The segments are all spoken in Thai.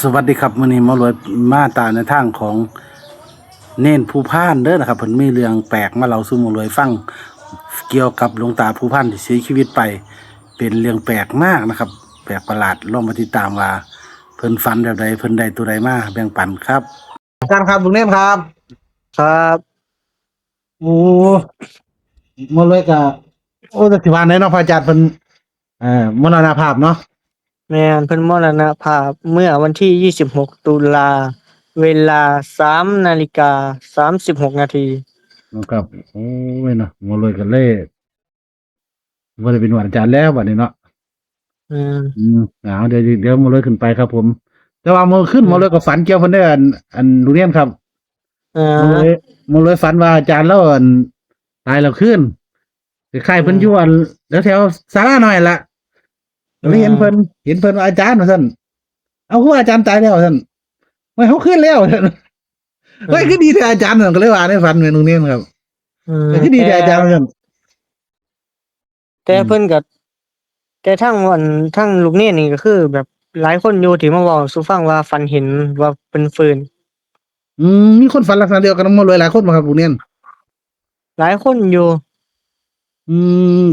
สวัสดีครับมื้อนี้หมารวยมาตามในทางของเน้นภูพานเด้อนะครับเพิ่นมีเรื่องแปลกมาเล่าสู่หมารวยฟังเกี่ยวกับหลวงตาภูพานที่เสียชีวิตไป เป็นเรื่องแปลกมากนะครับแปลกประหลาดลองมาติดตามว่าเพิ่นฝันแบบใดเพิ่นได้ตัวใดมาแบ่งปันครับอาจารย์ครับลุงเน้นครับครับโอ้หมารวยก็โอ้สิว่าไหนเนาะพระอาจารย์เพิ่นมรณภาพเนาะแม่นเพิ่นมรณภาพเมื่อวันที่26ตุลาเวลา3:36 นาทีครับโอ้ยเนาะหมารวยก็เลยบ่ได้เป็นหวัดอาจารย์แล้วบัดนี้เนาะ อืมเดี๋ยวมาเลยขึ้นไปครับผมแต่ว่ามาขึ้นมาเลยก็ฝันเกี่ยวเพิ่นได้อันลุงเรียนครับเอ่มาเลอยมาเลยฝันว่าอาจารย์แล้วตายแล้วขึ้นคล้ายๆเพิ่นอยู่อันแถวศาลาหน่อยละก็เลยเห็นเพิ่นว่าอาจารย์ว่าซั่นเอาคือว่าอาจารย์ตายแล้วว่าซั่นไม่เขาขึ้นแล้วว่าซั่นเฮ้ยคือดีแต่อาจารย์นั่นก็เลยว่าในฝันแม่นลุงเรียนครับเฮ้ยคือดีแต่อาจารย์ว่าซั่นแต่เพิ่นก็แต่ทั้งลูกเนตรนี่ก็คือแบบหลายคนอยู่ที่มาเว้าสู่ฟังว่าฝันเห็นว่าเพิ่นฟื้นมีคนฝันลักษณะเดียวกันมาเลยหลายคนบ่ครับลุงเรียนหลายคนอยู่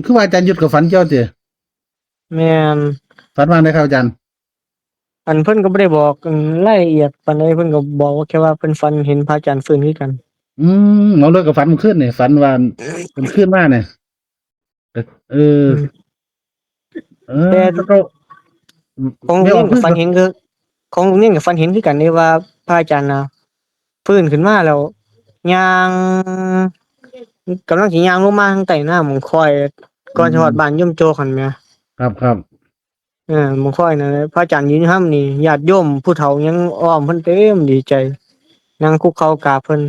คือว่าอาจารย์หยุดกับฝันเกี่ยวติ แม่นฝันว่าไดครับอาจารย์อันเพิ่นก็บ่ได้บอกรายละเอียดปานใดเพิ่นก็บอกว่าแค่ว่าเพิ่นฝันเห็นพระอาจารย์ฟื้นคือกันเอาเลยกับฝันเมื่อคืนนี่ฝันว่าเพิ่นคืนมาเนี่ยก็เอออืมแต่ แล้วก็ของไม่ออกคือลุงเน่นก็ฝันเห็นคือของลุงเน่นก็ฝันเห็นคือกันเดะว่าพระอาจารย์น่ะฟื้นขึ้นมาแล้วย่างกำลังสิย่างลงมาทางใต้น้าหม้องข้อยก่อนสิฮอดบ้านโยมโจกหั้นแหมครับหม้องข้อยนั่นแหละพระอาจารย์ยืนอยู่ห่ำนี่ญาติโยมผู้เฒ่ายังอ้อมเพิ่นเต็มดีใจนั่งคุกเข่ากราบเพิ่น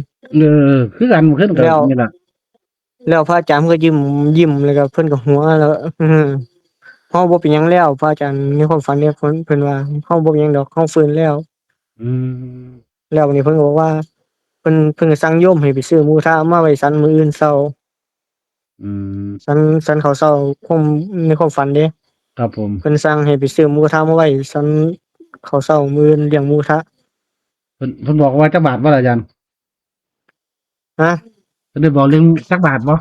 คือกันเมื่อคืนก็แล้วนี่ล่ะแล้วพระอาจารย์เพิ่นก็ยิ้มแล้วก็เพิ่นก็หัวแล้วเฮาบ่เป็นหยังแล้วพระอาจารย์ในความฝันเนี่ยเพิ่นว่าเฮาบ่เป็นหยังดอกเฮาฟื้นแล้วอืมแล้ววันนี้เพิ่นก็บอกว่าเพิ่นก็สั่งโยมให้ไปซื้อหมูกระทะมาไว้ฉันมื้ออื่นเช้าอืมฉันข้าวเช้าในความฝันเดะครับผมเพิ่นสั่งให้ไปซื้อหมูกระทะมาไว้ฉันข้าวเช้ามื้ออื่นเลี้ยงหมูกระทะเพิ่นบอกว่าจักบาทบ่ล่ะอาจารย์ฮะเพิ่นได้บอกเรื่องจักบาทบ่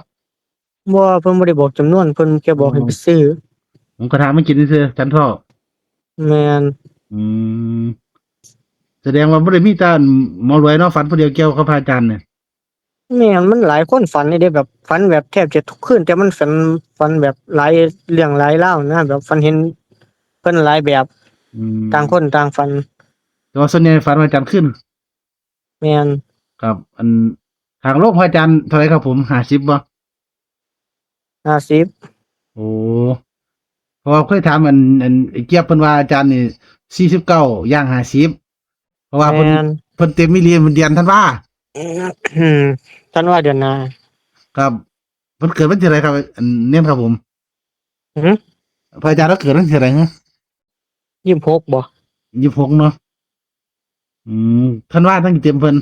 บ่เพิ่นบ่ได้บอกจำนวนเพิ่นแค่บอกให้ไปซื้อผมก็ถามมากินซื่อๆจันทร์ท้อแม่นอืมแสดงว่าบ่ได้มีแต่หมอรวยเนาะฝันผู้เดียวเกี่ยวกับพระอาจารย์เนี่ยแม่นมันหลายคนฝันนี่เดะแบบฝันแบบแทบจะทุกคืนแต่มันฝันแบบหลายเรื่องหลายราวนะแบบฝันเห็นเพิ่นหลายแบบอืต่างคนมต่างฝันแต่ว่าส่วนใหญ่ฝันว่าอาจารย์ขึ้นแม่นครับทางโลกพระอาจารย์เท่าไหร่ครับผม50บ่50โอ้ เพราะว่าเคยถามไอ้เจี๊ยบเพิ่นว่าอาจารย์นี่49ย่าง50เพราะว่าแม่น เพิ่นเต็มมิเรียนเพิ่นเดือนธันวาอืมฉันว่าเดือนหน้าครับเพิ่นเกิดวันที่เท่าไรครับเน้นครับผมอือฮึพระอาจารย์เราเกิดวันที่เท่าไรฮะ26บ่26เนาะอืมธันวาทั้งเต็มเพิ่น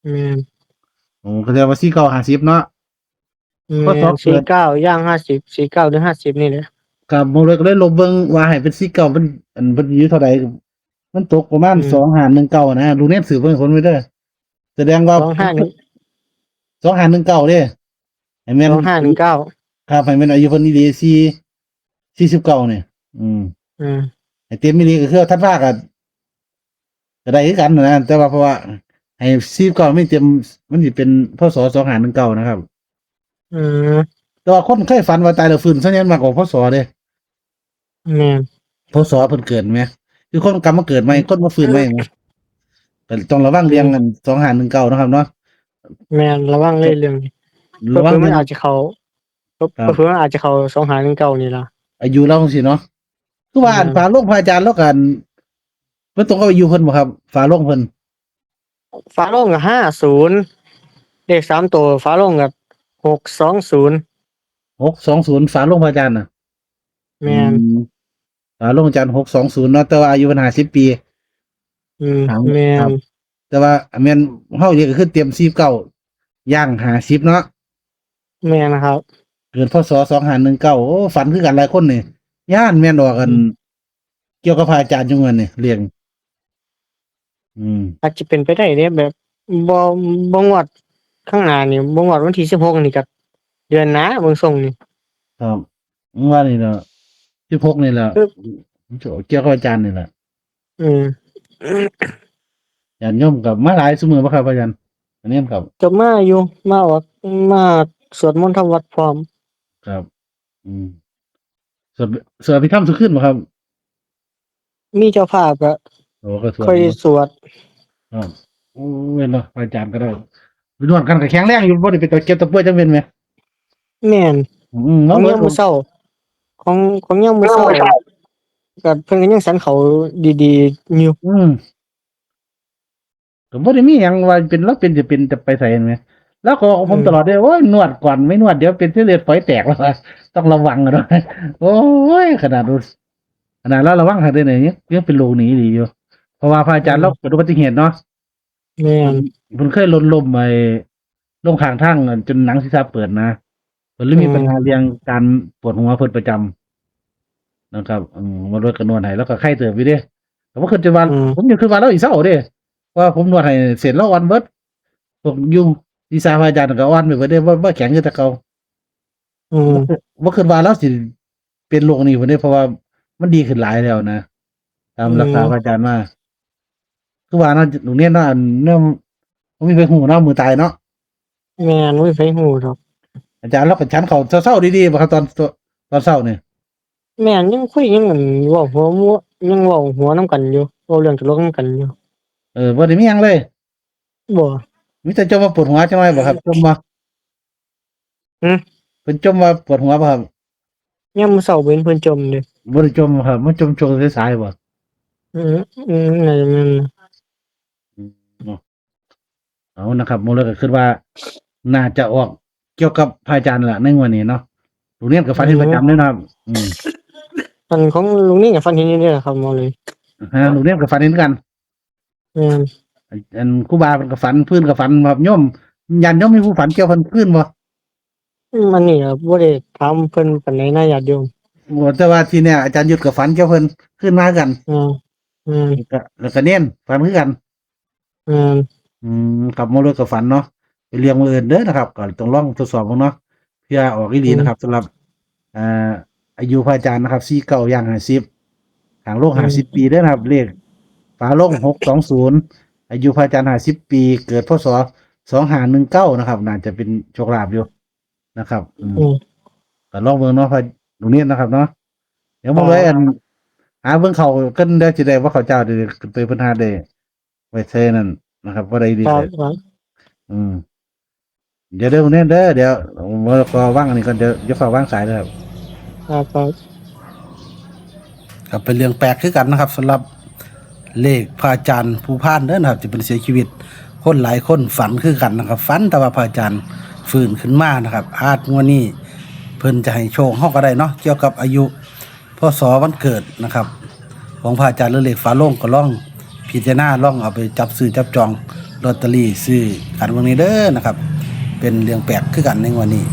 แม่นโอ้ก็แสดงว่า49 50เนาะพศแม่นเกิด49ย่าง50 49หรือ50นี่แหละครับบ่เลยก็เลยลบเบิ่งว่าให้เป็น49เพิ่นอยู่เท่าใดมันตกประมาณอืม2519นะลุงเน้นสืบเบิ่งให้คนไว้เด้อแสดงว่า25 2519เด้ให้แม่น 2519ครับให้มันอายุเพิ่นอีหลี49เนี่ยอืมอืมให้เต็มอีหลีก็คือธันวาก็ได้คือกันนะแต่ว่าเพราะว่าให้49ไม่เต็มมันสิเป็นพศ2519นะครับอืมแต่ว่าคนเคยฝันว่าตายแล้วฟื้นส่วนใหญ่มักออกพศเด้แม่นพศเพิ่นเกิดแหมคือคนกลับมาเกิดใหม่คนมาฟื้นใหม่แหมก็ต้องระวังอืมเรื่อง2519นะครับเนาะแม่นระวังเลยเรื่องนี้เระวังผลอๆเรื่องมันอาจจะเข้าครับเผลอๆมันอาจจะเข้า2519นี่ล่ะอายุเราจังซี่เนาะคือว่าแม่นฝาโลงพระอาจารย์แล้วกันมันตรงกับอายุเพิ่นบ่ครับฝาโลงเพิ่นฟ้าโล่งก็50เลข3ตัวฟ้าโล่งก็620 620ฝาโลงพระอาจารย์น่ะอืแม่นม ลงอาจารย์620เนาะแต่ว่าอายุเพิ่น50ปีอืมถามแม่นครับแต่ว่าแม่นเฮานี่ก็คือเตรียม49ย่าง50เนาะแม่นครับเกิดพศ2519โอ้ฝันคือกันหลายคนนี่ย้านแม่นออกกันอืมเกี่ยวกับพระอาจารย์อยู่เงินนี่เรื่อง อาจจะเป็นไปได้เด้แบบบ่บ่งวดข้างหน้านี่บ่งวดวันที่16นี่ก็เดือนหน้าเบิ่งทรงนี่ ครับว่านี่เนาะ16นี่แหละ คือ เกี่ยวกับอาจารย์นี่แหละ อืม ญาติโยมกับมาหลายซุมื้อบ่ครับอาจารย์อันนี้ครับ ก็มาอยู่มาออกมาสวดมนต์ทำวัดพร้อม ครับ อืมสวดสวดอภิธรรมทุกคืนบ่ครับ มีเจ้าภาพก็ โอ้ก็สวด ค่อย อยู่ สวด ครับโอ้เว้นเนาะอาจารย์ก็ได้ไปนวดกันก็แข็งแรงอยู่บ่ได้เป็นตัวเจ็บตัวป่วยจังเว้นแหม แม่น อืม ข เนาะ อง เบิ ยา ด มมื้อเช้าของยามมื้อเช้าก็เพิ่นก็ยังสันเขาดีๆอยู่ ก็บ่ได้มีหยังว่าเป็นเราเป็นจะเป็นจะไปไสเห็นไหมแล้วก็บอกผมตลอดเด้อโอ้ยนวดก่อนไม่นวดเดี๋ยวเป็นเส้นเลือดฝอยแตกแล้วว่าต้องระวังกันด้วยโอ้ยขนาดนู้นขนาดเราระวังทางเดินอย่างนี้ยังเป็นโรคนี้ดีอยู่เพราะว่าพระอาจารย์เราเกิดอุบัติเหตุเนาะ แม่น เพิ่นเคยล้มไปลงข้างทางจนหนังศีรษะเปิดนะเพิ่นเลยมีปัญหาเรื่องการปวดหัวเพิ่นประจำนะครับมาลดกันนวดให้แล้วก็ไข้เติบอยู่เด้แต่ว่าคือจะว่าผมยังคือว่าเราอีกเศร้าเด้ว่าผมนวดให้เสร็จแล้ววันเบิดพวกยุงศีรษะพระอาจารย์ก็อ่อนไปเบิดเด้บ่แข็งคือแต่เก่า อืม บ่คิดว่าเราสิเป็นโรคนี้เพิ่นเด้เพราะว่ามันดีขึ้นหลายแล้วนะตามรักษาพระอาจารย์มาคือว่าเนาะโรงเรียนเนาะอันเนาะบ่มีไปฮู้เนาะมือตายเนาะ แม่นบ่มีไผฮู้ดอก อาจารย์เราก็ฉันเขาเศร้าๆดีๆบ่ครับตอนเช้านี่ แม่นยังคุยยังอั่นเว้าหัวมัวยังเว้าหัวนำกันอยู่เว้าเรื่องตลกนำกันอยู่ บ่ได้มีหยังเลย บ่ มีแต่จมว่าปวดหัวใช่ไหมบ่ครับจมว่า หือ เพิ่นจมว่าปวดหัวบ่ครับ ยามมื้อเช้าเห็นเพิ่นจมเด้ บ่ได้จมครับมันจมช่วงสายๆบ่ อืมน่าจะแม่นนะ เนาะเอานะครับหมดเลยก็คิดว่าน่าจะออกเกี่ยวกับพระอาจารย์ล่ะในงวดนี้เนาะโรงเรียนก็ฝันเห็นประจำเลยนะครับ อันของลุงนี่ก็ฝันเห็นอยู่นี่แหละครับหมอเลย โรงเรียนก็ฝันเห็นกัน แม่น อันครูบาเพิ่นก็ฝันเพิ่นก็ฝันครับโยมญาติโยมมีผู้ฝันเกี่ยวเพิ่นเพิ่นบ่ มันนี่ก็บ่ได้ถามเพิ่นปานใดนะญาติโยม บ่แต่ว่าที่เนี่ยอาจารย์ยุทธก็ฝันเกี่ยวเพิ่นขึ้นมากัน อืมอืม แล้วก็เน้นฝันคือกัน อืม กับมรดกฝันเนาะเป็นเรื่องบังเอิญเด้อนะครับก็ต้องลองทดสอบกันเนาะเพื่อออกอีหลีนะครับสำหรับอ่าอายุพระอาจารย์นะครับ49ย่าง50ทางโลก50 ปีเด้อนะครับเลขฝาโลง620อายุพระอาจารย์50 ปีเกิดพศ2519นะครับน่าจะเป็นโชคลาภอยู่นะครับก็ลองเบิ่งเนาะพระโรงเรียนนะครับเนาะเดี๋ยวมาเลยหาเบิ่งเขากันได้สิได้ว่าเขาเจ้าได้ไปเพิ่นหาได้ไว้เทนั่นนะครับว่าได้ดี ครับ เลย เดี๋ยวเนี่ยเด้อเดี๋ยวเมื่อก็ว่างอันนี้ก่อนเดี๋ยวฝากว่างสายเลยครับ ครับ ครับเป็นเรื่องแปลกคือกันนะครับสำหรับเลขพระอาจารย์ผู้พานเด้อนะครับจะเป็นเสียชีวิตคนหลายคนฝันคือกันนะครับฝันแต่ว่าพระอาจารย์ฟื้นขึ้นมานะครับอาจงวดนี้เพิ่นจะให้โชคเฮาก็ได้เนาะเกี่ยวกับอายุพศวันเกิดนะครับ ของพระอาจารย์หรือเลขฟ้าโล่งก็ล่องพิจารณาล่องเอาไปจับซื้อจับจองลอตเตอรี่ซื้อกันวันนี้เด้อนะครับ เป็นเรื่องแปลกคือกันในวันนี้